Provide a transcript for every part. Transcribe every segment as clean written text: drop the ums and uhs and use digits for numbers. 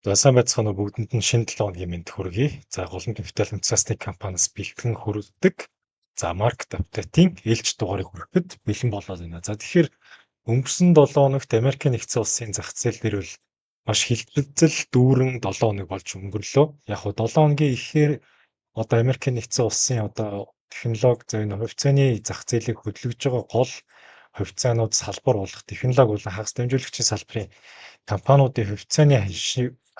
За сайн байцгаана уу бүгдэнд нь шинэ 7 хоногийн мэнд хүргэе. За голлон капитал үндэсний компаниас бэлтгэн хүргэдэг. За маркет апдейтийн ээлж дугаарыг хүрэхэд бэлэн болоод байна. За тэгэхээр өнгөрсөн 7 хоногт Америкийн нэгдсэн улсын зах зээл дээр бол маш хилбэлзэл дүүрэн 7 хоног болж өнгөрлөө. Яг хуу 7 хоногийн ихээр одоо Америкийн нэгдсэн улсын одоо технологи за энэ хувьцааны зах зээлийг хөдөлгөж байгаа гол хувьцаанууд салбар болох технологи болон хагас дамжуулагчийн салбарын компаниудын хувьцааны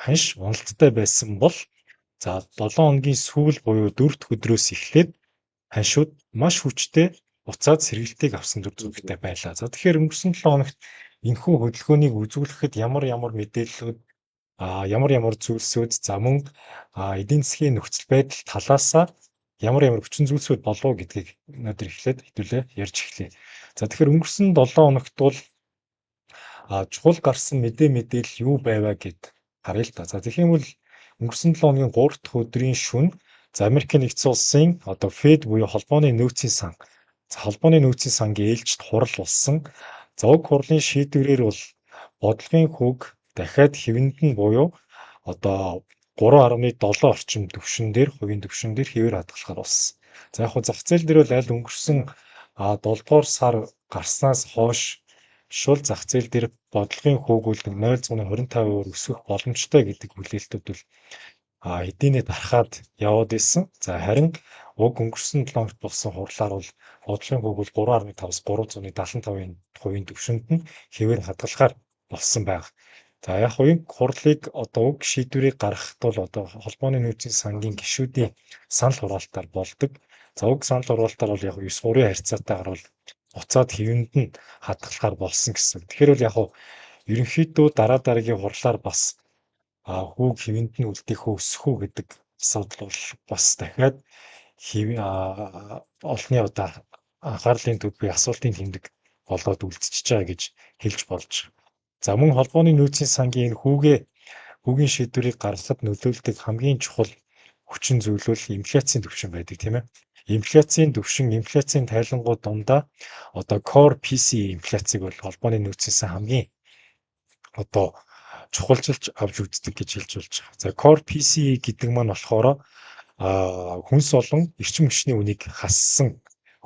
ханш уналттай байсан бол за 7 хоногийн сүүл буюу 4 дахь өдрөөс эхлээд ханшууд маш хүчтэй буцаад сэргийлтийг авсан төр зүгтээ байлаа. За тэгэхээр өнгөрсөн 7 хоногт энэхүү хөдөлгөөнийг үзүүлэхэд ямар мэдээллүүд ямар зүйлсүүд за мөн эдийн засгийн нөхцөл байдал талаасаа ямар хүчин зүйлсүүд болов гэдгийг өнөөдөр эхлээд хэдүүлээ ярьж эхлэе. За тэгэхээр өнгөрсөн 7 хоногт бол чухал гарсан мэдээлэл юу байваа гэд харъя л да. За тэгэх юм бол өнгөрсөн 7 хоногийн 3 дахь өдрийн шөнө за Америкийн нэгдсэн улсын одоо Фед буюу холбооны нөөцийн сан. За холбооны нөөцийн сангийн ээлжид хурал болсон. За уг хурлын шийдвэрээр бол бодлогын хүүг дахиад хэвэнд нь буюу одоо 3.7 орчим хувийн түвшин дээр хэвээр хадгалахаар болсон. За яг хуу зах зээл дээр бол аль өнгөрсөн 7 дугаар сар гарснаас хойш шул зах зээл дээр бодлогын хүүгүүл 0.25% өсөх боломжтой гэдэг хүлээлтүүд бол эдийнэ дарахад яваад байсан. За харин уг өнгөрсөн 7 хоногт болсон хурлаар бол бодлогын хүүгүүл 3.5-аас 375% түвшинд нь хэвээр хадгалахаар болсон байна. За яг хувийн хурлыг одоо уг шийдвэрийг гаргахад бол одоо холбооны нөөцийн сангийн гишүүдийн санал хураалтаар болдог. За уг санал хураалтаар бол яг 9 гурийн харьцаатайгаар бол буцаад хэвэнд нь хадгалахаар болсон гэсэн. Тэгэхээр бол яг ерөнхийдөө дараагийн хурлаар бас хүүг хэвэнд нь үлдээх үү өсөх үү гэдэг асуудал бол бас дахиад олонний одоо анхаарлын төв буюу асуултын тэмдэг болоод үлдчихэж байгаа гэж хэлж болж байгаа. За мөн холбооны нөөцийн сангийн энэ хүүгийн шийдвэрийг гаргахад нөлөөлдөг хамгийн чухал хүчин зүйл бол инфляцийн түвшин байдаг тийм ээ. Инфляцийн түвшин, инфляцийн тайлангууд дундаа одоо core PCE инфляцийг бол холбооны нөөцийн сан хамгийн одоо чухалчилж авч үздэг гэж хэлж болж байгаа. За core PCE гэдэг маань болохоор хүнс олон эрчим хүчний үнийг хассан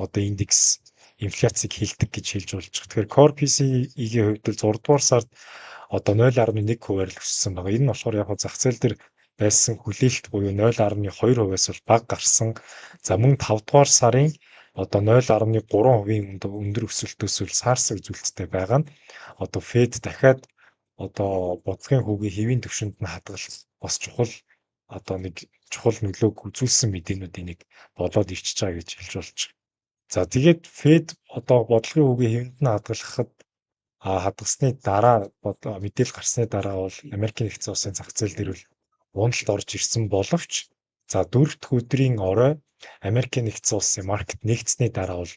одоо индекс инфляцийг хилдэг гэж хэлж болж байгаа. Тэгэхээр core PCE-ийн хувьд бол 6 дугаар сард одоо 0.1%-аар л өссөн байгаа. Энэ нь болохоор яг зах зээл дээр байсан хүлээлт буюу 0.2%-аас бол бага гарсан. За мөн 5 дугаар сарын одоо 0.3% өндөр өсөлтөөс бол SARS үзүүлэлттэй байгаа нь одоо Fed дахиад одоо бодлогын хүүгийн хэвийн түвшинд нь хадгалах бас чухал одоо нэг чухал нөлөөг үзүүлсэн мэдээнүүдийн нэг болоод ирчихэж байгаа гэж хэлж болж байгаа. За тэгээд Fed одоо бодлогын хүүгийн хэвэнд нь хадгалахад хадгалсны дараа мэдээлэл гарсны дараа бол Америкийн нэгдсэн улсын зах зээл дээр бол уналт орж ирсэн боловч за 4 дахь өдрийн орой Америкийн нэгдсэн улсын маркет нэгдсэний дараа бол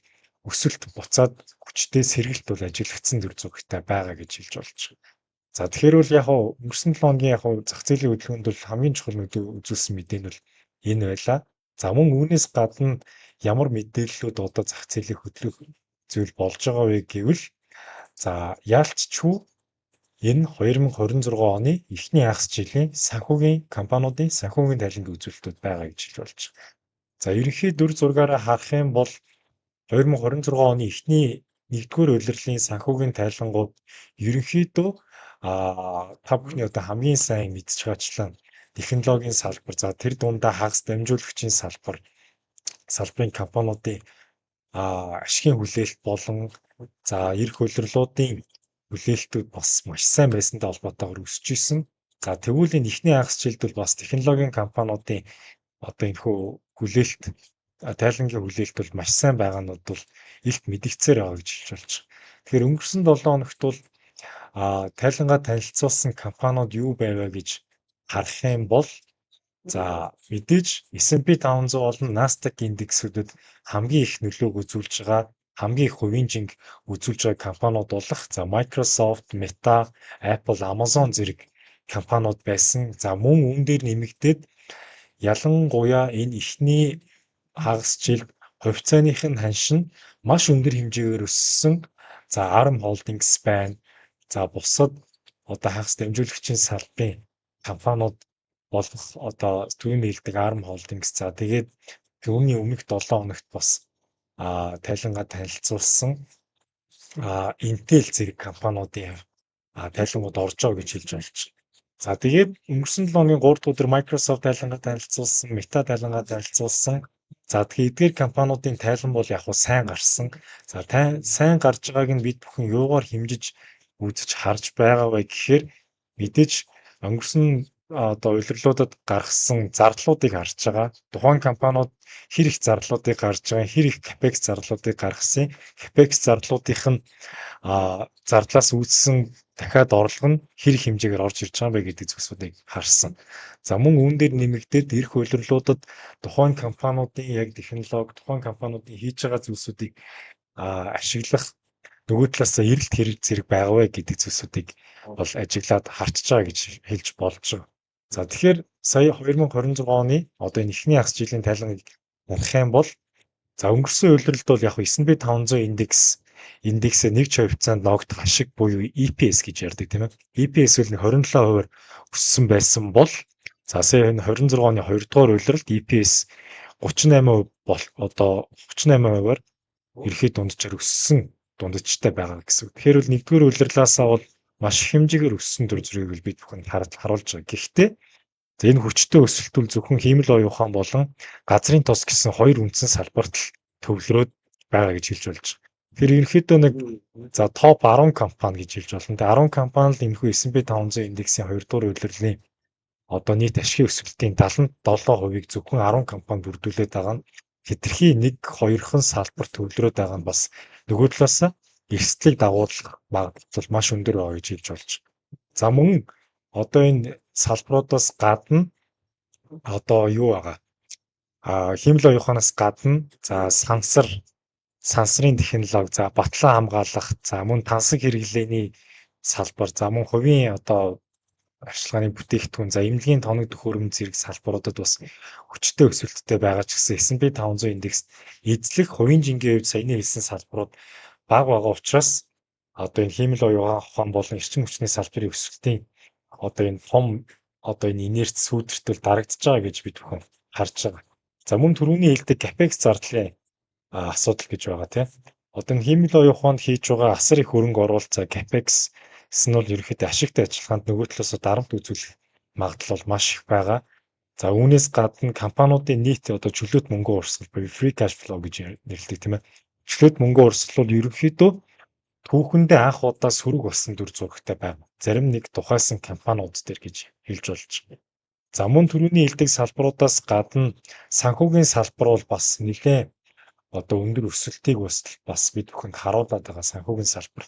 өсөлт буцаад хүчтэй сэргэлт бол ажиглагдсан төр зүгтээ байгаа гэж хэлж болж байгаа. За тэгэхээр бол яг өнгөрсөн 7 хоногийн яг зах зээлийн хөдөлгөөнд бол хамгийн чухал үзүүлсэн мэдээ нь бол энэ байлаа. За мөн үүнээс гадна ямар мэдээллүүд одоо зах зээлийг хөдлөх зүйл болж байгаа вэ гэвэл за яалтчгүй энэ 2026 оны эхний хагас жилийн санхүүгийн компаниудын санхүүгийн тайлангийн үзүүлэлтүүд байгаа гэж хэлж болж байгаа. За ерөнхий дүр зургаараа харах юм бол 2026 оны эхний 1-р улирлын санхүүгийн тайлангууд ерөнхийдөө та бүхний одоо хамгийн сайн мэдж байгаачлан технологийн салбар за тэр дундаа хагас дамжуулагчийн салбарын компаниудын ашигын хүлээлт болон за эрх улирлуудын хүлээлтүүд бас маш сайн байсантай холбоотойгоор өсөж исэн. За тэгвэл энэ эхний хагас жилд бол бас технологийн компаниудын одоо энэхүү хүлээлт тайлангийн хүлээлт бол маш сайн байгаанууд бол илт мэдгцээр байгаа гэж хэлж болж байгаа. Тэгэхээр өнгөрсөн 7 хоногт бол тайлангаа танилцуулсан компаниуд юу байваа гэж харах юм бол за мэдээж S&P 500 болон Nasdaq индексүүдэд хамгийн их нөлөөг үзүүлж байгаа хамгийн их хувийн жинг үзүүлж байгаа компаниуд болох за Microsoft, Meta, Apple, Amazon зэрэг компаниуд байсан. За мөн үүн дээр нэмэгдээд ялангуяа энэ эхний хагас жилд хувьцааных нь ханш нь маш өндөр хэмжээгээр өссөн. За ARM Holdings байна. За бусад одоо хагас дамжуулагчийн салбарын компаниуд болох одоо түүний нээлтдэг ARM Holdings за тэгээд үүний өмнөх 7 хоногт бас тайлангаа танилцуулсан Intel зэрэг компаниудын тайлангууд орж байгаа гэж хэлж болж байна. За тэгээд өнгөрсөн 7 хоногийн 3 дахь өдөр Microsoft тайлангаа танилцуулсан, Meta тайлангаа танилцуулсан. За тэгэхээр эдгээр компаниудын тайлан бол яг хуу сайн гарсан. За сайн гарч байгааг нь бид бүхэн юугаар хэмжиж үзэж харж байгаа вэ гэхээр мэдээж өнгөрсөн одоо улирлуудад гаргасан зардлуудыг харж байгаа. Тухайн компаниуд хэр их зардлуудыг гаргаж байгаа, хэр их capex зардлуудыг гаргасан. Capex зардлуудынх нь зардлаас үүссэн дахиад орлого нь хэр их хэмжээгээр орж ирж байгаа бэ гэдэг зүйлсүүдийг харсан. За мөн үүн дээр нэмэгдээд ирэх улирлуудад тухайн компаниудын яг технологи, тухайн компаниудын хийж байгаа зүйлсүүдийг ашиглах нөгөө талаас эрэлт хэрэг зэрэг байгаа вэ гэдэг зүйлсүүдийг бол ажиглаад харчж байгаа гэж хэлж болж байгаа. За тэгэхээр сая 2026 оны одоо энэ эхний хагас жилийн тайланыг унах юм бол за өнгөрсөн улирлд бол яг S&P 500 индексээ нэг ч хувьцаанд ногдох ашиг буюу EPS гэж ярьдаг тийм ээ. EPS үл 27% өссөн байсан бол за сая энэ 26 оны 2 дугаар улирлд EPS 38% бол одоо 38%-аар ерхий дунджаар өссөн дундчтай байгаа гэсэн. Тэгэхээр бол нэгдүгээр улирлаасаа бол маш их хэмжээгээр өссөн төр зүрийг бид бүхэн харуулж байгаа. Гэхдээ энэ хүчтэй өсөлт бол зөвхөн хиймэл оюун ухаан болон газрын тос гэсэн хоёр үндсэн салбарт л төвлөрөөд байгаа гэж хэлж болж байгаа. Тэр ерөнхийдөө нэг за топ 10 компани гэж хэлж болно. Тэгээ 10 компани л энэхүү S&P 500 индексийн 2 дугаар улирлын одоо нийт ашигын өсөлтийн 77%-ийг зөвхөн 10 компани бүрдүүлээд байгаа нь хэтэрхий 1-2хан салбар төвлөрөөд байгаа нь бас нөгөө талаас эрсдлийг дагуулах магадлал маш өндөр байгаа гэж хэлж болж байна. За мөн одоо энэ салбаруудаас гадна одоо юу байгаа? Хиймэл оюун ухаанаас гадна за сансрын технологи, за батлан хамгаалах, за мөн тансаг хэрэглээний салбар, за мөн хувийн одоо арчилгааны бүтээгдэхүүн, за эмнэлгийн тоног төхөөрөмж зэрэг салбаруудад бас хүчтэй өсөлттэй байгаа ч гэсэн S&P 500 индекс эзлэх хувийн жингийн хувьд саяны хэлсэн салбарууд бага байгаа учраас одоо энэ хиймэл оюун ухаан болон эрчим хүчний салбарын өсөлтийн одоо энэ том одоо энэ инерц сүүдэртэл дарагдж байгаа гэж бид бүхэн харж байгаа. За мөн түрүүний хэлдэг capex зардлын асуудал гэж байгаа тийм. Одоо энэ хиймэл оюун ухаанд хийж байгаа асар их хөрөнгө оруулалт за capex нь бол ерөнхийдөө ашигтай ажиллагаанд нөгөө талаас дарамт үзүүлэх магадлал маш их байгаа. За үүнээс гадна компаниудын нийт одоо чөлөөт мөнгө урсгал буюу free cash flow гэж нэрлэдэг тийм ээ. Чөлөөт мөнгө урсгал бол ерөнхийдөө түүхэндээ анх удаа сөрөг болсон дүр зурагтай байна. Зарим нэг тухайсан компаниуд дээр гэж хэлж болж байна. За мөн түрүүний хэлдэг салбаруудаас гадна санхүүгийн салбар бол бас нэлээд одоо өндөр өсөлтийг бас бид бүхэнд харуулдаг байгаа санхүүгийн салбар.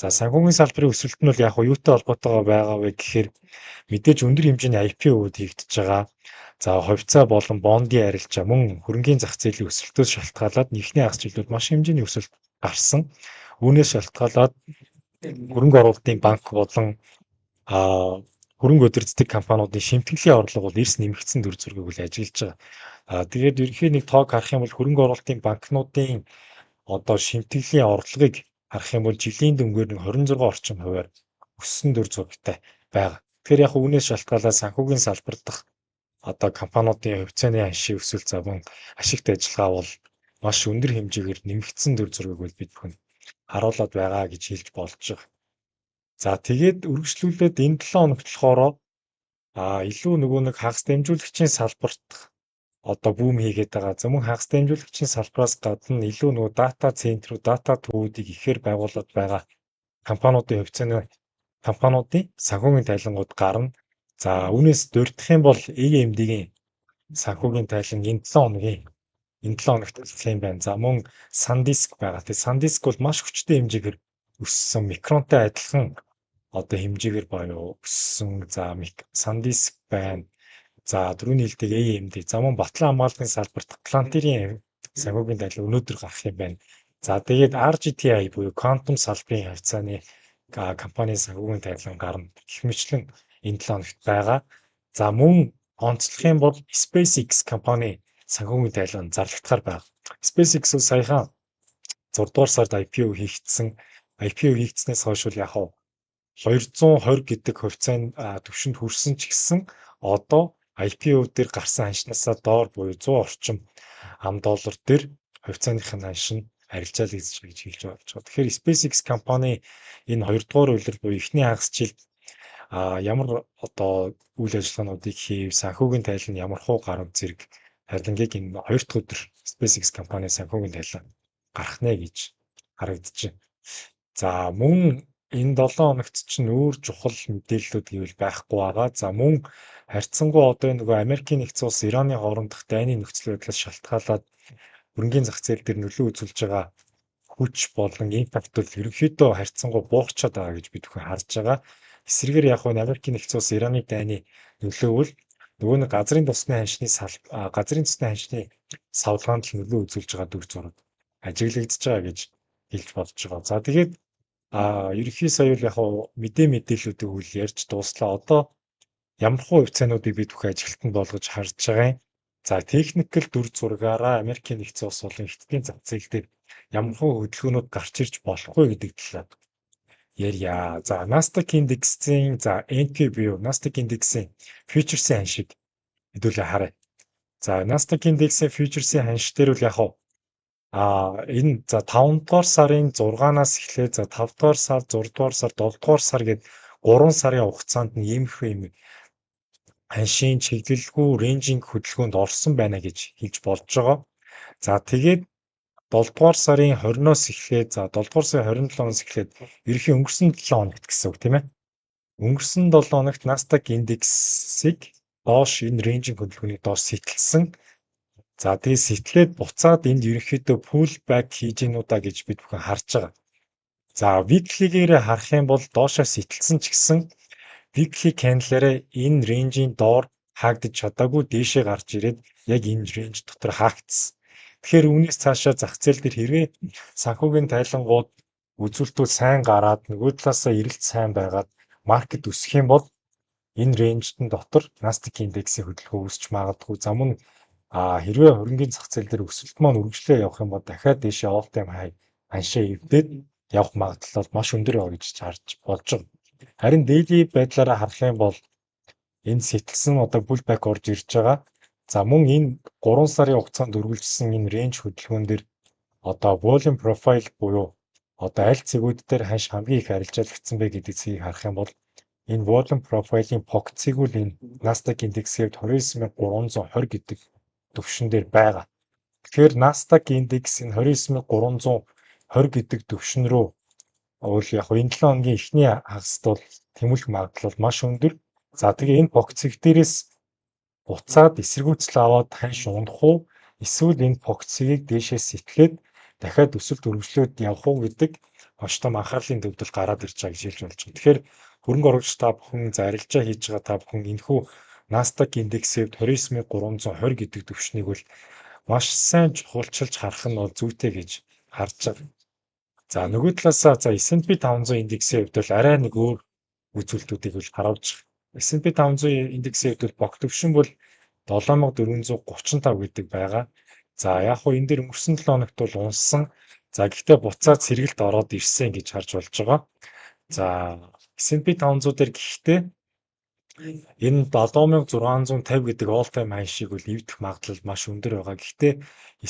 За санхүүгийн салбарын өсөлт нь бол яг юутай холбоотойгоо байгаа вэ гэхээр мэдээж өндөр хэмжээний IPO-уд хийгдэж байгаа. За хувьцаа болон бондын арилжаа мөн хөрөнгийн зах зээлийн өсөлтөөс шалтгаалаад эхний хагас жилд маш хэмжээний өсөлт гарсан. Үүнээс шалтгаалаад хөрөнгө оруулалтын банк болон хөрөнгө удирддаг компаниудын шимтгэлийн орлого бол эрс нэмэгдсэн дүр зургийг үл ажиглаж байгаа. Тэгээд ерөнхий нэг тоог харах юм бол хөрөнгө оруулалтын банкнуудын одоо шимтгэлийн орлогыг харах юм бол жилийн дөнгөөр нэг 26 орчим хувиар өссөн дүр зурагтай байгаа. Тэгэхээр яг үүнээс шалтгаалаад санхүүгийн салбар дахь одоо компаниудын хувьцааны аншийн өсөлт заван ашигт ажиллагаа бол маш өндөр хэмжээгээр нэмэгдсэн дүр зургийг бол бид бүхэн харуулад байгаа гэж хэлж болж байгаа. За тэгээд үргэлжлүүлээд энэ 7 хоногт болохоор илүү нөгөө нэг хагас дамжуулагчийн салбарт одоо бүүм хийгээд байгаа. За мөн хагас дамжуулагчийн салбараас гадна илүү нөгөө дата центрүүд, дата төвүүдийг ихээр байгуулад байгаа компаниудын хувьцааны компаниудын санхүүгийн тайлангууд гарна. За үүнээс дурдах юм бол AMD-ийн санхүүгийн тайлан энэ 7 хоногт ажиллах юм байна. За мөн SanDisk байгаа. Тэгээ SanDisk бол маш хүчтэй хэмжээгээр өссөн микронтой адилхан одоо хэмжээгээр боёо өссөн. За SanDisk байна. За түрүүний хэлдэг AMD, за мөн батлан хамгаалалтын салбарт Palantir-ийн санхүүгийн тайлан өнөөдөр гарах юм байна. За тэгээд RGTI буюу Quantum салбарын хавцааны компанийн санхүүгийн тайлан гарна. Гэх мэтлэн энэ 7 хоногт байгаа. За мөн онцлох юм бол SpaceX компани санхүүгийн тайлан зарлагдахаар байна. SpaceX саяхан 6 дугаар сард IPO хийгдсэн. IPO хийгдснээс хойш бол яг 220 гэдэг хувьцааны түвшинд хүрсэн ч гэсэн одоо IPO дээр гарсан ханшнасаа доор буюу 100 орчим $10 дээр хувьцааных нь ханш нь арилжаалагдаж гэж хэлж болж байгаа. Тэгэхээр SpaceX компани энэ 2 дугаар улирал буюу эхний хагас жилд ямар одоо үйл ажиллагаануудыг хийв, санхүүгийн тайлан ямар хуу гарав зэрэг харилангийг энэ 2 дахь өдөр SpaceX компани санхүүгийн тайлан гарах нэ гэж харагдчихэв. За мөн энэ 7 хоногт чинь өөр чухал мэдээллүүд гэвэл байхгүй байгаа. За мөн харьцангуй одоо нөгөө Америкийн нэгдсэн улс Ираны хоорондох дайны нөхцөл байдлаас шалтгаалаад хөрөнгөний зах зээл дээр нөлөө үзүүлж байгаа хүч болон импакт бол ерөнхийдөө харьцангуй буурчаад байгаа гэж бид бүхэн харж байгаа. Эсвэргээр яг нь Америкийн нэгдсэн улс Ираны дайны нөлөөвөл нөгөө нэг газрын тосны ханшны савлгаанд л нөлөө үзүүлж байгаа дүр зураг ажиглагдж байгаа гэж хэлж болж байгаа. За тэгээд ерөнхий соёл яг мэдээллүүдийг үл ярьж дууслаа. Одоо ямар хувьцаануудыг бид бүхэн ажилтнанд болгож харж байгаа юм. За техникэл дүр зургаараа Америкийн нэгдсэн улс болон Хятадын зах зээл дээр ямар хөдөлгөөнүүд гарч ирж болох вэ гэдэг талаар ярья. За Nasdaq индексийн NQ буюу Nasdaq индексийн фьючерсийн ханшийг хэдүүлээ харъя. За Nasdaq индексийн фьючерсийн ханш дээр бол яг энэ 5 дугаар сарын 6-наас эхлээд 5 дугаар сар, 6 дугаар сар, 7 дугаар сар гээд 3 сарын хугацаанд нь иймэрхүү юм ханшийн чиглэлгүй рейнжинг хөдөлгөөнд орсон байна гэж хэлж болж байгаа. За тэгээд 7 дугаар сарын 20-оос эхлээд 7 дугаар сарын 27-оос эхлээд ерөнхий өнгөрсөн 7 хоногт гэсэн үг тийм ээ. Өнгөрсөн 7 хоногт Nasdaq индексийг доош энэ рейнжинг хөдөлгөөний доош сэтэлсэн. За тэгээд сэтлээд буцаад энд ерөнхийдөө pull back хийж гинүдаа гэж бид бүхэн харж байгаа. За weekly-гээр харах юм бол доошоо сэтэлсэн ч гэсэн weekly candle-аараа энэ рейнжийн доор хаагдаж чадаагүй дээшээ гарч ирээд яг энэ рейнж дотор хаагдсан. Тэгэхээр үүнээс цаашаа зах зээл дээр хэрвээ санхүүгийн тайлангууд үзүүлэлтүүд сайн гараад нөгөө талаасаа эрэлт сайн байгаад маркет өсөх юм бол энэ рейнжтэн дотор Nasdaq индексийн хөдөлгөөн өсч магадгүй. За мөн хэрвээ хөрөнгөний зах зээл дээр өсөлт маань үргэлжлээ явах юм бол дахиад дээшээ all time high ханшаа эвдээд явах магадлал бол маш өндөр байгаа гэж харж болж байгаа. Харин daily байдлаараа харах юм бол энэ сэтэлсэн одоо pullback орж ирж байгаа. За мөн энэ 3 сарын хугацаанд үргэлжилсэн энэ range хөдөлгөөн дээр одоо volume profile буюу одоо аль цэгүүд дээр ханш хамгийн их арилжаалагдсан бэ гэдэг цэгийг харах юм бол энэ volume profile-ийн POC-ийг үл энэ Nasdaq индексээр 29320 гэдэг түвшин дээр байгаа. Тэгэхээр Nasdaq индекс энэ 29320 гэдэг түвшин рүү бол яг энэ 7 хоногийн эхний хагаст бол тэмүүлэх магадлал маш өндөр. За тэгээ энэ POC дээрээс буцаад эсэргүүцэл аваад ханш унах уу эсвэл энэ POC-ийг дээшээ сэтлээд дахиад өсөлт үргэлжлээд явах уу гэдэг маш том анхаарлын төвдөл гараад ирж байгаа гэж хэлж болж байна. Тэгэхээр хөрөнгө оруулагч та бүхэн арилжаа хийж байгаа та бүхэн энэхүү Nasdaq индексээр 29320 гэдэг түвшнийг бол маш сайн чухалчилж харах нь бол зүйтэй гэж харж байгаа. За нөгөө талаасаа S&P 500 индексийн хувьд бол арай нэг өөр үзүүлэлтүүдийг бол харуулж байгаа. S&P 500 индексийн хувьд бол богд түвшин бол 7435 гэдэг байгаа. За яг хөө энэ дээр өнгөрсөн 7 хоногт бол унссан. За гэхдээ буцаад сэргэлт ороод ирсэн гэж харж болж байгаа. За S&P 500 дээр гэхдээ энэ 7650 гэдэг all time high шиг бол эвдэх магадлал маш өндөр байгаа. Гэхдээ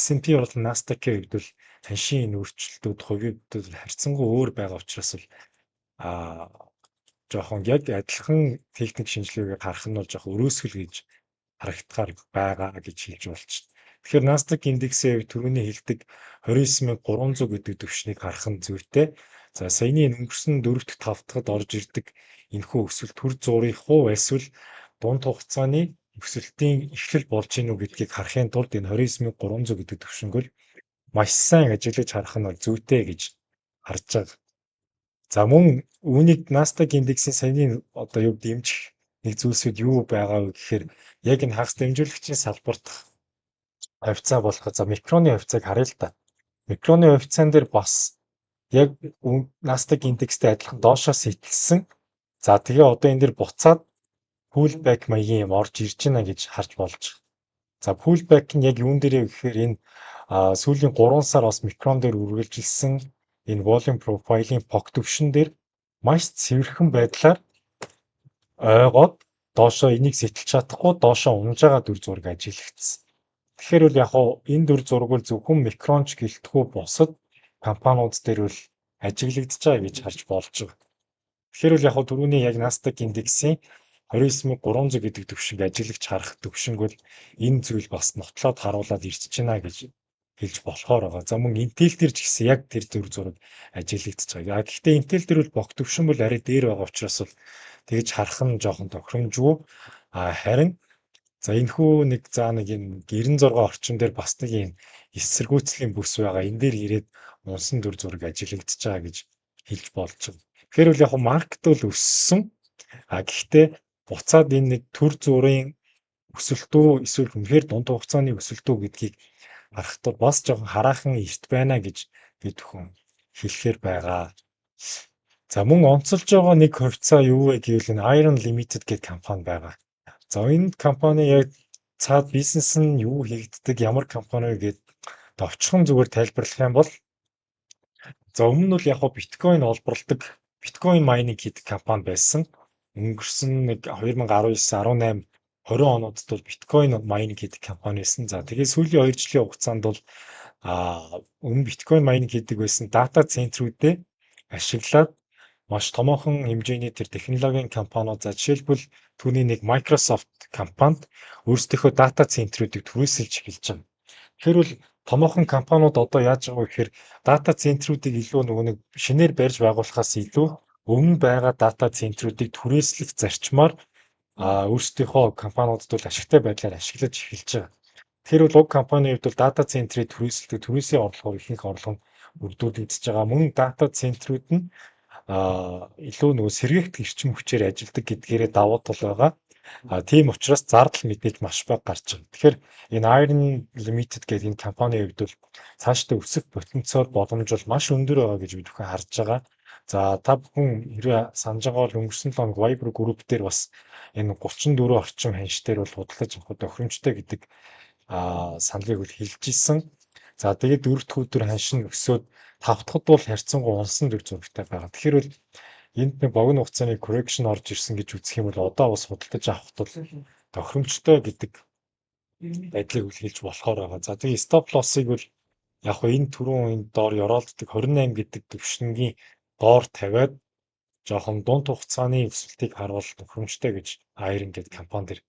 S&P бол Nasdaq-ийн хувьд бол ханшийн энэ өөрчлөлтүүд хувийн хувьд харьцангуй өөр байгаа учраас л жоохон яг адилхан техник шинжилгээгээр харах нь бол жоохон өрөөсгөл гэж харагдахаар байгаа гэж хэлж болж байна. Тэгэхээр Nasdaq индексийн хувьд түрүүний хэлдэг 29300 гэдэг түвшнийг харах нь зүйтэй. За саяны өнгөрсөн 4-р 5-р орж ирдэг энэхүү өсөлт төр зургийн хувь эсвэл дунд хугацааны өсөлтийн эхлэл болж гинүү гэдгийг харахын тулд энэ 29300 гэдэг түвшингөл маш сайн ажиглаж харах нь бол зүйтэй гэж харж байгаа. За мөн үүнийг Nasdaq индексийн саяны одоо юу дэмжих нэг зүйлсүүд юу байгаа вэ гэхээр яг энэ хагас дэмжүүлэгчийн салбарт хувьцаа болох микроны хувьцааг харъя л та. Микроны хувьцаан дээр бас яг Nasdaq индекстэй адилхан доошоо сэтэлсэн. За тэгээ одоо энэ дэр буцаад pullback маягийн юм орж ирж байна гэж харж болж байгаа. За pullback нь яг юун дээрээ гэхээр энэ сүүлийн 3 сар бас микрон дээр үргэлжилсэн энэ volume profile-ийн POC түвшин дээр маш цэвэрхэн байдлаар ойгоод доошоо энийг сэтэлж чадахгүй доошоо унаж байгаа дүр зураг ажиглагдсан. Тэгэхээр бол яг хуу энэ дүр зураг бол зөвхөн микронч гэлтгүй бусад компаниуд дээр бол ажиглагдж байгаа гэж харж болж байгаа. Тэгэхээр бол яг хуу түрүүний яг Nasdaq индексийн 29,300 гэдэг түвшинг ажиглагч харах түвшинг бол энэ зүйл бас нотлоод харуулад ирчихэж байна гэж хэлж болохоор байгаа. За мөн Intel дээр ч гэсэн яг тэр дүр зураг ажиглагдж байгаа. Гэхдээ Intel дээр бол богд түвшин бол арай дээр байгаа учраас бол тэгж харах нь жоохон тохиромжгүй. Харин за энэхүү нэг энэ 96 орчим дээр бас нэг юм эсэргүүцлийн бүс байгаа. Энэ дээр ирээд унсан дүр зураг ажиглагдж байгаа гэж хэлж болж байгаа. Тэгэхээр бол яг маркет бол өссөн. Гэхдээ буцаад энэ нэг төр зүрийн өсөлтөө эсвэл үнэхээр дунд хугацааны өсөлтөө гэдгийг харахад бас жоохон хараахан эрт байна гэж бид бүхэн хэлэхээр байгаа. За мөн онцолж байгаа нэг хувьцаа юу вэ гэвэл энэ Iron Limited гэх компани байгаа. За энэ компани яг цаад бизнес нь юу хийгддэг, ямар компани вэ гэдээ товчхон зүгээр тайлбарлах юм бол за өмнө нь бол яг биткойн олборлдог, биткойн майнинг хийдэг компани байсан. Өнгөрсөн нэг 2019, 18, 20 онуудад бол биткойн майнинг хийдэг компани байсан. За тэгээд сүүлийн 2 жилийн хугацаанд бол өмнө биткойн майнинг хийдэг байсан дата центрүүдээ ашиглаад маш томоохон хэмжээний тэр технологийн компаниуд за жишээлбэл түүний нэг Microsoft компанид өөрсдийнхөө дата центрүүдийг түрээсэлж эхэлж байгаа. Тэгэхээр бол томоохон компаниуд одоо яаж байгаа вэ гэхээр дата центрүүдийг илүү нөгөө нэг шинээр барьж байгуулахаас илүү өмнө байгаа дата центрүүдийг түрээслэх зарчмаар өөрсдийнхөө компаниудад бол ашигтай байдлаар ашиглаж эхэлж байгаа. Тэгэхээр бол уг компанийн хувьд бол дата центрийг түрээсэлдэг түрээсийн орлогоор ихэнх орлого нь бүрдүүлэгдэж байгаа. Мөн дата центрүүд нь илүү нөгөө сэргээгт эрчим хүчээр ажилладаг гэдгээрээ давуу тал байгаа. Тийм учраас зардал мэдээж маш бага гарч байгаа. Тэгэхээр энэ Iron Limited гэдэг энэ компанийн хувьд бол цаашдаа өсөх потенциал боломж бол маш өндөр байгаа гэж бид бүхэн харж байгаа. За та бүхэн хэрвээ санаж байгаа бол өнгөрсөн 7 хоног Viber group дээр бас энэ 34 орчим ханш дээр бол худалдаж авах тохиромжтой гэдэг саналыг бол хэлж исэн. За тэгээд 4 дахь өдөр ханш нь өсөөд 5 дахьд бол харьцангуй унсан дүр зурагтай байгаа. Тэгэхээр бол энд нэг богино хугацааны correction орж ирсэн гэж үзэх юм бол одоо бас худалдаж авахд бол тохиромжтой гэдэг байдлыг үлхэлж болохоор байгаа. За тэгээд stop loss-ыг бол яг хөө энэ түрүүн энэ доор ёроолддог 28 гэдэг төвшингийн доор тавиад жоохон дунд хугацааны өсөлтийг харуул тохиромжтой гэж Iron гэдэг компани дэр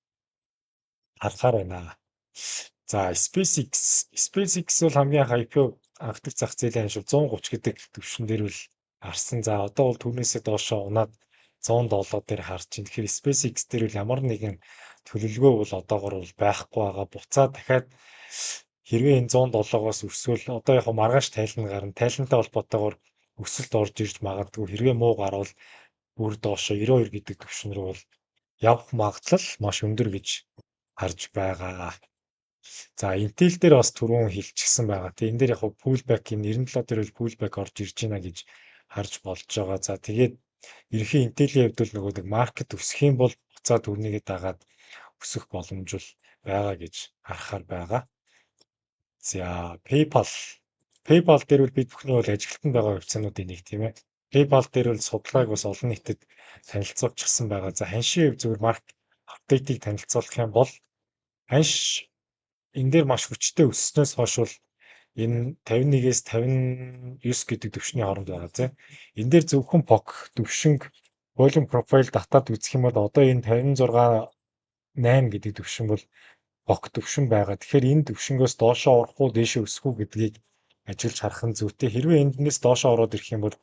харахаар байна. За SpaceX бол хамгийн анх IPO анхдаг зах зээлийн ханшил 130 гэдэг төвшин дээр бол харсан. За одоо бол түүнээсээ доошоо унаад 107 дээр харж байна. Тэгэхээр SpaceX дээр бол ямар нэгэн төлөвлөгөө бол одоогор бол байхгүй байгаа. Буцаад дахиад хэрвээ энэ 107-оос өсвөл одоо яг маргааш тайлан гарна. Тайлантай холбоотойгоор өсөлт орж ирж магадгүй. Хэрвээ муу гарвал бүр доошоо 92 гэдэг төвшин рүү бол явах магадлал маш өндөр гэж харж байгаа. За Intel дээр бас түрүүн хэлчихсэн байгаа. Тэгээ энэ дээр яг pullback юм 97 дээр бол pullback орж ирж байна гэж харж болж байгаа. За тэгээд ерөнхий Intel-ийн хувьд бол нөгөө нэг маркет өсөх юм бол буцаад үүнийгээ дагаад өсөх боломж бол байгаа гэж харахаар байгаа. За PayPal дээр бол бид бүхний бол ажилтнанд байгаа хувьцаануудын нэг тийм ээ. PayPal дээр бол судалгааг бас олон нийтэд танилцуулчихсан байгаа. За ханшийн хувь зүгээр маркет апдейтыг танилцуулах юм бол ханш энэ дээр маш хүчтэй өсснөөс хойш бол энэ 51-ээс 59 гэдэг төвшний хооронд байгаа тийм. Энэ дээр зөвхөн POC төвшинг volume profile датад үзэх юм бол одоо энэ 56.8 гэдэг төвшин бол POC төвшин байгаа. Тэгэхээр энэ төвшингөөс доошоо орох уу дээшээ өсөх үү гэдгийг ажиллаж харах нь зүйтэй. Хэрвээ энднээс доошоо ороод ирэх юм бол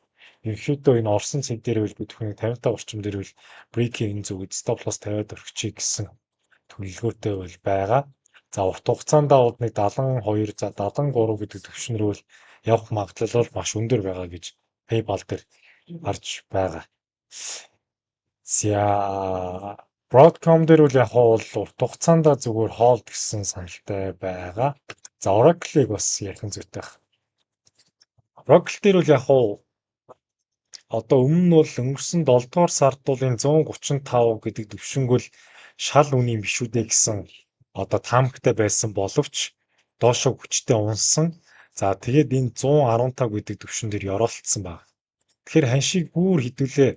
ерөнхийдөө энэ орсон цэг дээр бол бид бүхэн 55 орчим дээр бол break-even зүгт stop loss тавиад өргөчий гэсэн төлөвлөгөөтэй бол байгаа. За урт хугацаанд бол нэг 72 за 73 гэдэг төвшин рүү бол явах магадлал бол маш өндөр байгаа гэж PayPal дээр харж байгаа. За Broadcom дээр бол яг бол урт хугацаанд зүгээр хоолд гэсэн саналтай байгаа. За Oracle-ыг бас ярих зүйтэй байна. Oracle дээр бол яг одоо өмнө нь бол өнгөрсөн 7 дугаар сард бол энэ 135 гэдэг төвшинг бол шал үнийн биш үү гэсэн одоо таамагтай байсан боловч доошоо хүчтэй унсан. За тэгээд энэ 115 гэдэг төвшин дээр ёроолцсон байна. Тэгэхээр ханшийг бүр хэдүүлээ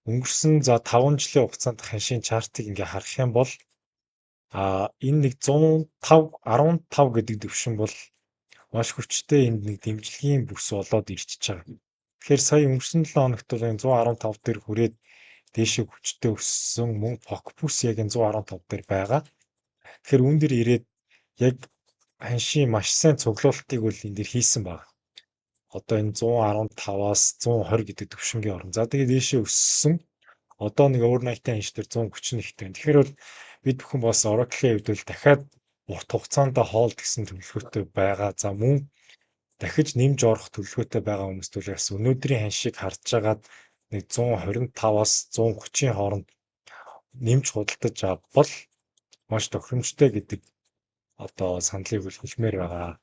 өнгөрсөн за 5 жилийн хугацаанд ханшийн чартыг ингээ харах юм бол энэ нэг 115 гэдэг дэвшин бол маш хүчтэй энд нэг дэмжлэгийн бүс болоод ирчихэж байгаа. Тэгэхээр сая өнгөрсөн 7 хоногт бол энэ 115 дээр хүрээд дээшээ хүчтэй өссөн мөн фокус яг энэ 115 дээр байгаа. Тэгэхээр үүн дээр ирээд яг ханшийн маш сайн цуглуултыг бол энэ дээр хийсэн байна. Одоо энэ 115-аас 120 гэдэг төвшингийн орон. За тэгээд дээшээ өссөн. Одоо нэг overnight ханш дээр 131-тэй. Тэгэхээр бол бид бүхэн бас Oracle-ийн хувьд бол дахиад урт хугацаанд хоолд гэсэн төлөвлөгөөтэй байгаа. За мөн дахиж нэмж орох төлөвлөгөөтэй байгаа хүмүүст бол бас өнөөдрийн ханшийг харж байгаад нэг 125-аас 130-ийн хооронд нэмж худалдаж авбал маш тохиромжтой гэдэг одоо саналыг хэлмээр байгаа.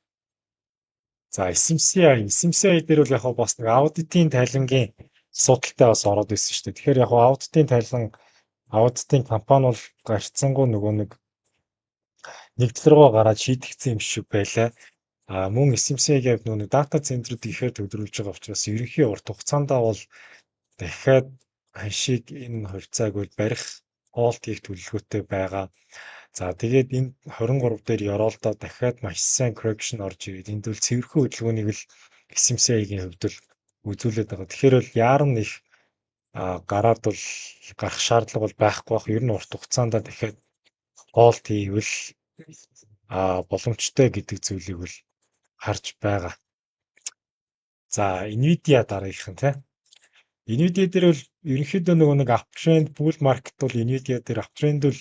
За SMCI дээр бол яг бас нэг аудитын тайлангийн асуудалтай бас ороод ирсэн шүү дээ. Тэгэхээр яг аудитын компани бол гарцсангуу нөгөө нэг төлрөгөө гараад шийдэгдсэн юм шиг байлаа. Мөн SMCI-гийн хувьд нөгөө дата центрүүд ихээр төвлөрүүлж байгаа учраас ерөнхий урт хугацаанд бол дахиад ханшийг энэ хувьцааг бол барих хоолт хийх төлөвлөгөөтэй байгаа. За тэгээд энэ 23 дээр Yorol-доо дахиад маш сайн correction орж ирээд энд бол цэвэрхэн хөдөлгөөнийг л SMCI-гийн хувьд л үзүүлээд байгаа. Тэгэхээр бол яаран их гараад бол гарах шаардлага бол байхгүй бах. Ер нь урт хугацаанд дахиад хоолт хийвэл боломжтой гэдэг зүйлийг бол харж байгаа. За Nvidia дараагийнх нь тийм. Nvidia дээр бол ерөнхийдөө нөгөө нэг uptrend bull market бол Nvidia дээр uptrend бол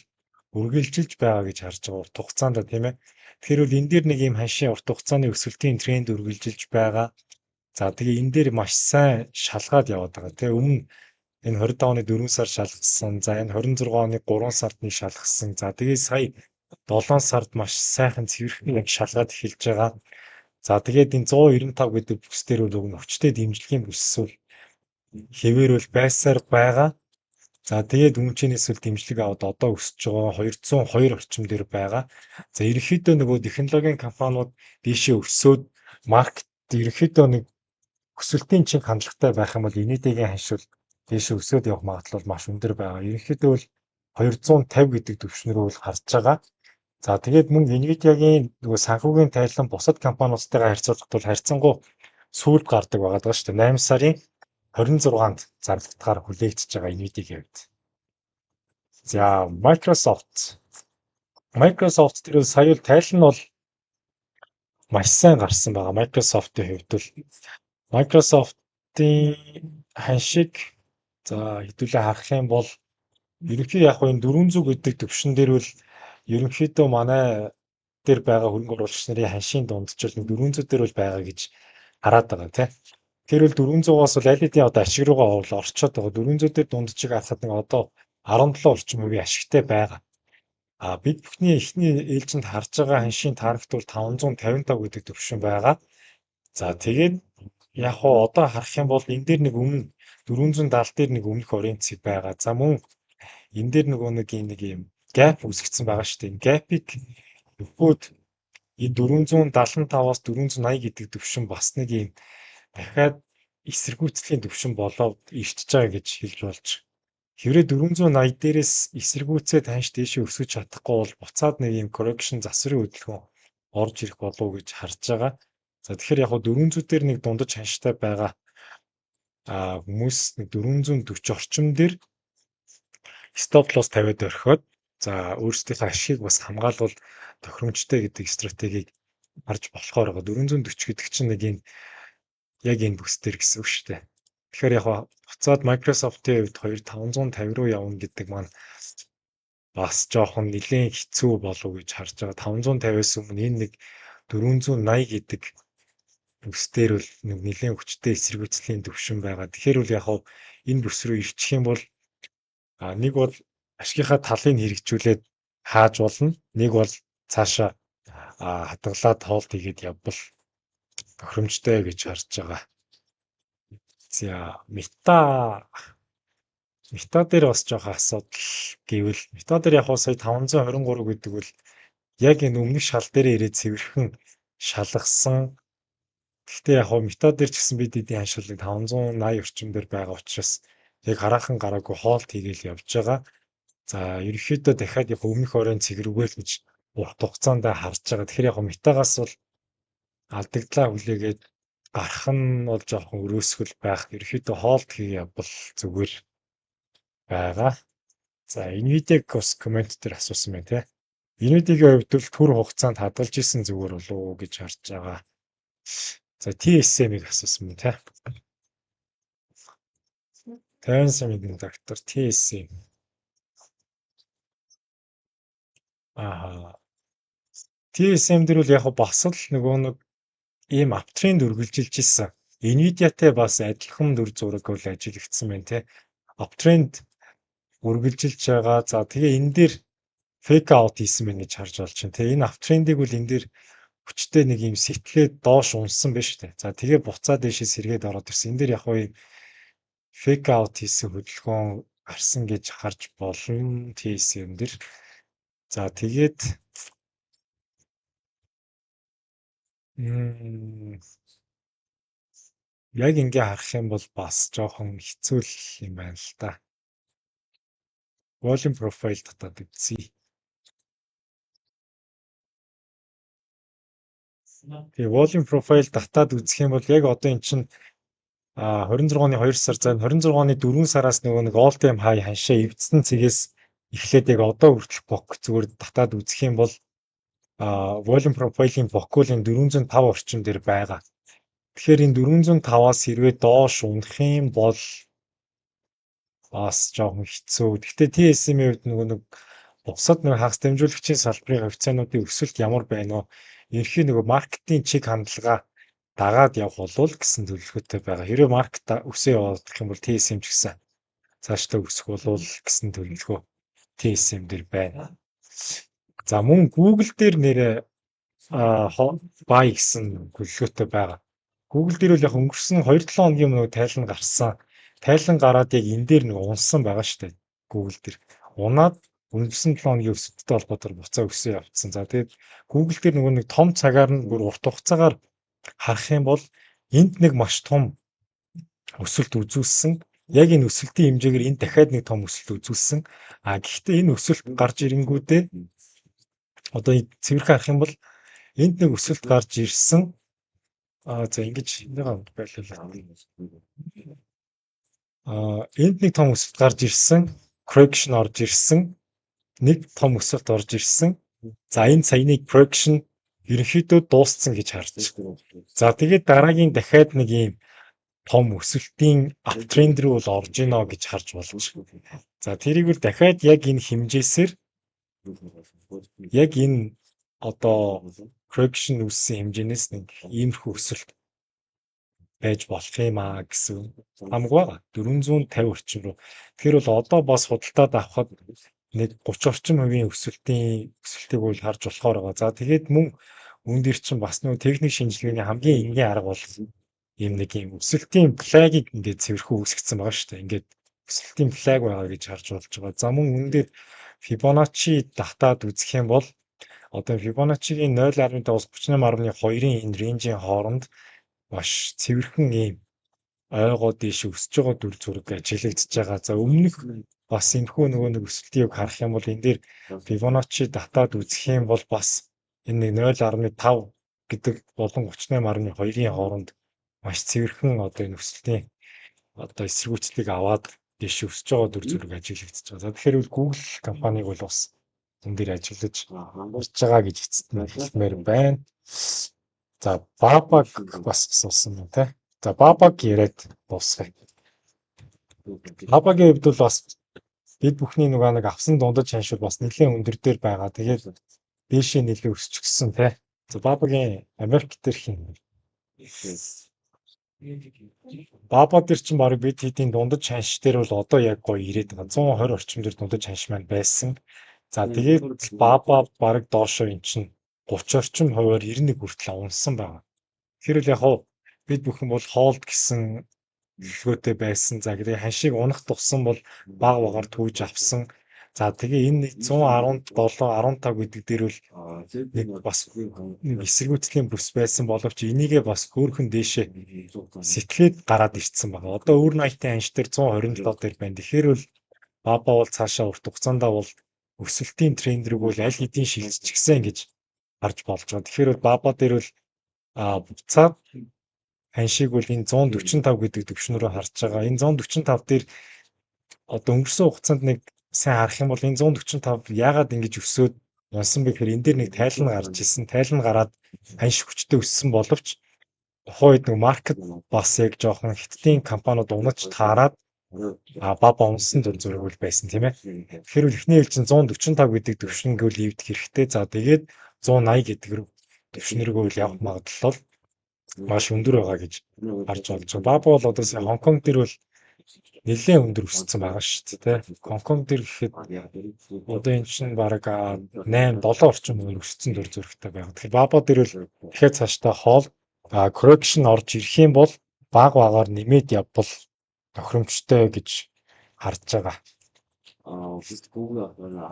үргэлжилж байгаа гэж харж байгаа урт хугацаанд тийм ээ. Тэгэхээр бол энэ дээр нэг юм ханшийн урт хугацааны өсөлтийн тренд үргэлжилж байгаа. За тэгээ энэ дээр маш сайн шалгаад яваад байгаа тийм. Өмнө энэ 20 оны 4 сар шалгасан. За энэ 26 оны 3 сард нэг шалгасан. За тэгээ сая 7 сард маш сайхан цэвэрхэн яг шалгаад эхэлж байгаа. За тэгээд энэ 195 гэдэг бүс дээр бол өвчтэй дэмжлэгийн бүс бол хэвээр бол байсаар байгаа. За тэгээд үнчнээс үл дэмжлэг аваад одоо өсөж байгаа 202 орчим дээр байгаа. За ерөнхийдөө нөгөө технологийн компаниуд дээшээ өсөөд маркет ерөнхийдөө нэг өсөлтийн чиг хандлагатай байх юм бол Nvidia-гийн ханшил дээшээ өсөөд явах магадлал маш өндөр байгаа. Ерөнхийдөө бол 250 гэдэг төвшнөрөө бол харж байгаа. За тэгээд мөн Nvidia-гийн нөгөө санхүүгийн тайлан бусад компаниудтайгаа харьцуулахад бол харьцангуй сүүлд гардаг байгаа шүү дээ. 8 сарын 26-нд зарлагдахаар хүлээгдэж байгаа Nvidia-гийн хувьд. За Microsoft тэр сая бол тайлан нь бол маш сайн гарсан байгаа. Microsoft-ийн хувьд бол Microsoft-ийн ханшиг за хэдүүлээ харах юм бол ерөнхий яг энэ 400 гэдэг төвшин дээр бол ерөнхийдөө манай дээр байгаа хөрөнгө оруулагч нарын ханшийн дундчил 400 дээр бол байгаа гэж хараад байгаа тийм. Тэр бол 400-аас бол аль хэдийн одоо ашиг руугаа орчоод байгаа. 400 дээр дундчиг харахад нэг одоо 17 орчим хувийн ашигтай байгаа. Бид бүхний эхний ээлжинд харж байгаа ханшийн таргет бол 555 гэдэг төвшин байгаа. За тэгээд яг хоо одоо харах юм бол энэ дээр нэг өмнө 470 дээр нэг өмнөх ориентцэг байгаа. За мөн энэ дээр нэг юм gap үүсгэсэн байгаа шүү дээ. Энэ gap-ыг өгөөд энэ 475-аас 480 гэдэг төвшин бас нэг юм дахиад эсэргүүцлийн төвшин болоод ирчихэж байгаа гэж хэлж болж. Хэврээ 480 дээрээс эсэргүүцээд ханш дээшээ өсөж чадахгүй бол буцаад нэг юм correction засварын хөдөлгөөн орж ирэх болов уу гэж харж байгаа. За тэгэхээр яг 400 дээр нэг дундаж ханштай байгаа хүмүүс нэг 440 орчим дээр stop loss тавиад орхиод за өөрсдийнхөө ашгийг бас хамгаалвал тохиромжтой гэдэг стратегийг харж болохоор байгаа. 440 гэдэг чинь нэг юм яг энэ бүс дээр гэсэн үг шүү дээ. Тэгэхээр яг буцаад Microsoft-ийн хувьд 550 руу явна гэдэг маань бас жоохон нэлээд хэцүү болов уу гэж харж байгаа. 550-аас өмнө энэ нэг 480 гэдэг бүс дээр бол нэг нэлээд хүчтэй эсэргүүцлийн төвшин байгаа. Тэгэхээр бол яг энэ бүс рүү ирчих юм бол нэг бол ашигынхаа талыг хэрэгжүүлээд хааж болно. Нэг бол цаашаа хадгалаад хоолт хийгээд явбал тохиромжтой гэж харж байгаа. За Meta дээр бас жоохон асуудал гэвэл Meta дээр яг сая 523 гэдэг бол яг энэ өмнөх шал дээр ирээд цэвэрхэн шалгасан. Гэхдээ яг хоо метод дээр ч гэсэн бид эдийн ханшуулыг 580 орчим дээр байгаа учраас яг хараахан гараагүй хоолт хийгээл явж байгаа. За ерөнхийдөө дахиад яг өмнөх оройн цэг рүүгээ л гэж урт хугацаанд харж байгаа. Тэгэхээр яг метагаас бол алдагдлаа хүлээгээд гарах нь бол жоохон өрөөсгөл байх. Ерөнхийдөө хоолт хийе явбал зүгээр байгаа. За Nvidia-г бас коммент дээр асуусан байна те. Nvidia-гийн хувьд бол түр хугацаанд хадгалж исэн зүгээр болов уу гэж харж байгаа. За TSM-ийг асуусан байна те. 50 сая доктор TSM. TSM дээр бол яг бас л нөгөө нэг ийм аптренд үргэлжилж исэн. Nvidia-тай бас адилхан дүр зураг бол ажиглагдсан байна те. Аптренд үргэлжилж байгаа. За тэгээ энэ дээр фейк аут хийсэн байна гэж харж болж байна те. Энэ аптрендийг бол энэ дээр хүчтэй нэг юм сэтгээд доош унсан байна шүү дээ. За тэгээ буцаад дэшээ сэргээд ороод ирсэн. Энэ дээр яг уу фейк аут хийсэн хөдөлгөөн гарсан гэж харж болно TSM дээр. За тэгээд яг ингээ харах юм бол бас жоохон хэцүү юм байна л да. Volume profile татаад үзье. Тэгээ volume profile татаад үзэх юм бол яг одоо эн чинь 26 оны 2 сар зам 26 оны 4 сараас нөгөө нэг all time high ханшаа эвдсэн цэгээс эхлээд яг одоо хүртэл бок зүгээр татаад үзэх юм бол volume profile-ийн бокуулын 405 орчим дээр байгаа. Тэгэхээр энэ 405-аас хэрвээ доош унах юм бол бас жоохон хэцүү. Гэхдээ TSM-ийн хувьд нэг бусад нэг хагас дамжуулагчийн салбарын хувьцаануудын өсөлт ямар байна вэ? Ерөнхий нөгөө маркетинг чиг хандлага дагаад явах болов гэсэн төлөвлөгөөтэй байгаа. Хэрвээ маркет өсөө явуулах юм бол TSM ч гэсэн цаашдаа өсөх болов гэсэн төлөвлөгөө TSM дээр байна. За мөн Google дээр нэрээ buy гэсэн төлөвлөгөөтэй байгаа. Google дээр бол яг өнгөрсөн 2-7 хоногийн өмнө тайлан гарсан. Тайлан гараад яг энэ дээр нэг унсан байгаа шүү дээ. Google дээр. Унаад өнгөрсөн 7 хоногийн өсөлттэй холбоотойгоор буцаа өсөө явцсан. За тэгээд Google дээр нөгөө нэг том цагаар нь бүр урт хугацаагаар харах юм бол энд нэг маш том өсөлт үзүүлсэн. Яг энэ өсөлтийн хэмжээгээр энэ дахиад нэг том өсөлт үзүүлсэн. Гэхдээ энэ өсөлт гарч ирэнгүүтээ одоо цэвэрхэн харах юм бол энд нэг өсөлт гарч ирсэн. За ингэж энийг байлуулаа. Энд нэг том өсөлт гарч ирсэн. Correction орж ирсэн. Нэг том өсөлт орж ирсэн. За энэ саяны correction ерөнхийдөө дууссан гэж харж байна. За тэгээд дараагийн дахиад нэг ийм том өсөлтийн аптренд рүү бол орж ийнө гэж харж байна. За тэрийг бол дахиад яг энэ хэмжээсээр яг энэ одоо correction үүссэн хэмжээнээс нэг иймэрхүү өсөлт байж болох юм гэсэн хамгүй байгаа. 450 орчим руу. Тэгэхээр бол одоо бас худалдаад авахад нэг 30 орчим хувийн өсөлтийг бол харж болохоор байгаа. За тэгээд мөн үүн дээр чинь бас нэг техник шинжилгээний хамгийн энгийн арга бол ийм нэг юм өсөлтийн флагийг ингээд цэвэрхэн үүсгэсэн байгаа шүү дээ. Ингээд өсөлтийн флаг байгаа гэж харж болж байгаа. За мөн үүн дээр Fibonacci татаад үзэх юм бол одоо Fibonacci-гийн 0.38.2-ын энэ рейнжийн хооронд маш цэвэрхэн ийм ойгоо дэш өсөж байгаа дүр зураг ажиглагдж байгаа. За өмнөх бас энэхүү нөгөө нэг өсөлтийг харах юм бол энэ дээр Fibonacci татаад үзэх юм бол бас энэ 0.5 гэдэг болон 38.2-ын хооронд маш цэвэрхэн одоо энэ өсөлтийн одоо эсэргүүцлийг аваад дэш өсөж байгаа дүр зураг ажиглагдж байгаа. За тэгэхээр Google компаниг бол бас энэ дээр ажиллаж урж байгаа гэж эцэст нь хэлмээр байна. За Babag бас асуусан байна те. За Babag яриад дуусгая. Babag-ийн хувьд бол бас бид бүхний нэг авсан дундаж ханшуул бас нэлээд өндөр дээр байгаа. Тэгээд дээшээ нэлээд өсчихсөн те. За Babag-ийн Америк дээрх юм. Babag дээр чинь баг бид хэдийн дундаж ханш дээр бол одоо яг гоё ирээд байгаа. 120 орчим дээр дундаж ханш маань байсан. За тэгээд Babag баг доошоо эн чинь 30 орчим хувиар 91 хүртэл унсан байна. Тэгэхээр л яг бид бүхэн бол хоолд гэсэн төлөвлөгөөтэй байсан. За гэдэг ханшийг унах туссан бол баг багаар түүж авсан. За тэгээ энэ 117, 15 гэдэг дээр бол нэг бас эсэргүүцлийн бүс байсан боловч энийгээ бас хөөхөн дээшээ сэтгэлээд гараад ирсэн байна. Одоо өвөр ноётын анш дээр 127 дээр байна. Тэгэхээр бол баба бол цаашаа урт хугацаанд бол өсөлтийн тренд рүү бол аль хэдийн шилжчихсэн гэж харж болж байгаа. Тэгэхээр бол баба дээр бол буцаад аншийг бол энэ 145 гэдэг түвшнөрөө харж байгаа. Энэ 145 дээр одоо өнгөрсөн хугацаанд нэг сайн харах юм бол энэ 145 яагаад ингэж өсөөд унсан бэ гэхээр энэ дээр нэг тайлан гарч ирсэн. Тайлан гараад анш хүчтэй өссөн боловч тухайн үед нэг маркет бас яг жоохон хиттийн компаниуд унаж таарад баба унсан зураг үл байсан тийм ээ. Тэгэхээр эхний ээлжин 145 гэдэг түвшинг үл ивдэх хэрэгтэй. За тэгээд 180 гэдэг түвшнэргөө үл явах магадлал маш өндөр байгаа гэж харж болж байгаа. Баба бол одоо сая Хонконг дээр бол нэлээд өндөр өссөн байгаа шүү дээ. Хонконг дээр гэхэд одоо энэ чинь бараг 8-7 орчим өндөр өссөн төр зөрөгтэй байгаа. Тэгэхээр баба дээр бол дахиад цаашдаа хоол correction орж ирэх юм бол баг багаар нэмээд явбал тохиромжтой гэж харж байгаа.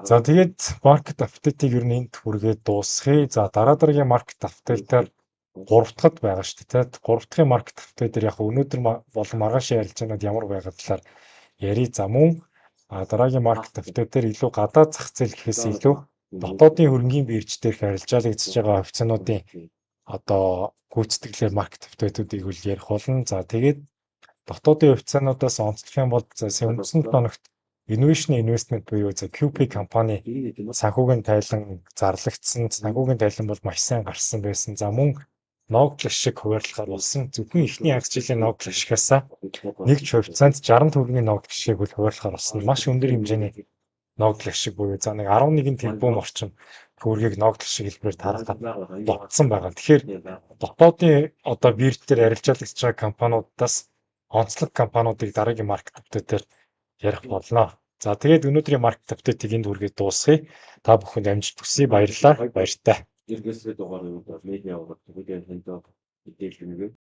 За тэгээд маркет апдейтыг ер нь энд хүргээд дуусгая. За дараагийн маркет апдейтаар 3 дахьд байгаа шүү дээ. 3 дахьын маркет апдейтээр яг өнөөдөр болон маргаашийн ярилцлагууд ямар байгаа талаар ярий. За мөн дараагийн маркет апдейтээр илүү гадаад зах зээл гэхээс илүү дотоодын хөрөнгийн бирж дээрх арилжаалагдж байгаа акцинуудын одоо гүйцэтгэлээр маркет апдейтуудыг үл ярих болно. За тэгээд дотоодын хувьцаануудаас онцлох юм бол өнгөрсөн хоногт Innovation Investment буюу QP компани санхүүгийн тайлан зарлагдсан. Санхүүгийн тайлан бол маш сайн гарсан байсан. За мөн ногдол ашиг хуваарлахаар болсон. Зөвхөн эхний акц жилийн ногдол ашигасаа нэг хувьцаанд 60 төгрөгийн ногдол ашиг хуваарлахаар болсон. Маш өндөр хэмжээний ногдол ашиг буюу за нэг 11 тэрбум орчим төгрөгийг ногдол ашиг хэлбэрээр тарахад болцсон байгаа. Тэгэхээр дотоодын одоо бирж дээр арилжаалагдж байгаа компаниудаас онцлог компаниудыг дараагийн маркет апдейтээр ярих болно. За тэгээд өнөөдрийн маркет апдейтыг энд хүргээд дуусгая. Та бүхэнд амжилт хүсье. Баярлалаа. Баяртай.